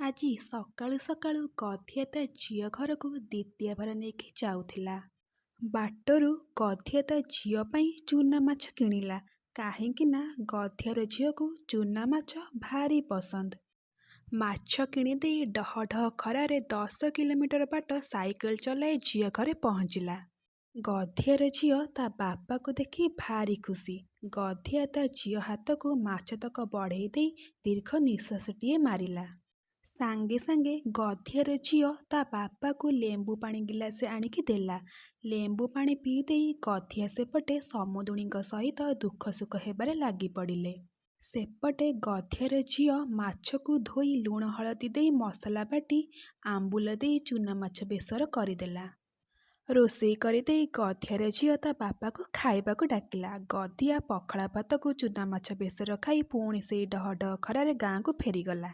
ଆଜି ସକାଳୁ ସକାଳୁ ଗଧିଆ ତା ଝିଅ ଘରକୁ ଦ୍ୱିତୀୟ ଭାର ନେଇକି ଯାଉଥିଲା। ବାଟରୁ ଗଧିଆ ତା ଝିଅ ପାଇଁ ଚୁନା ମାଛ କିଣିଲା। କାହିଁକି ନା ଗଧିଆର ଝିଅକୁ ଚୁନା ମାଛ ଭାରି ପସନ୍ଦ। ମାଛ କିଣିଦେଇ ଡହ ଡହ ଖରାରେ 10 କିଲୋମିଟର ବାଟ ସାଇକେଲ ଚଲାଇ ଝିଅ ଘରେ ପହଞ୍ଚିଲା। ଗଧିଆର ଝିଅ ତା ବାପାକୁ ଦେଖି ଭାରି ଖୁସି। ଗଧିଆ ତା ଝିଅ ହାତକୁ ମାଛତକ ବଢ଼େଇ ଦେଇ ଦୀର୍ଘ ନିଶ୍ୱାସଟିଏ ମାରିଲା। ସାଙ୍ଗେ ସାଙ୍ଗେ ଗଧିଆର ଝିଅ ତା ବାପାକୁ ଲେମ୍ବୁ ପାଣି ଗିଲାସେ ଆଣିକି ଦେଲା। ଲେମ୍ବୁ ପାଣି ପିଇ ଦେଇ ଗଧିଆ ସେପଟେ ସମୁଦୁଣୀଙ୍କ ସହିତ ଦୁଃଖ ସୁଖ ହେବାରେ ଲାଗି ପଡ଼ିଲେ। ସେପଟେ ଗଧିଆର ଝିଅ ମାଛକୁ ଧୋଇ ଲୁଣ ହଳଦୀ ଦେଇ ମସଲା ବାଟି ଆମ୍ବୁଲ ଦେଇ ଚୁନା ମାଛ ବେସର କରିଦେଲା। ରୋଷେଇ କରିଦେଇ ଗଧିଆର ଝିଅ ତା ବାପାକୁ ଖାଇବାକୁ ଡାକିଲା। ଗଧିଆ ପଖାଳ ଭାତକୁ ଚୁନା ମାଛ ବେସର ଖାଇ ପୁଣି ସେଇ ଡହ ଡହ ଖରାରେ ଗାଁକୁ ଫେରିଗଲା।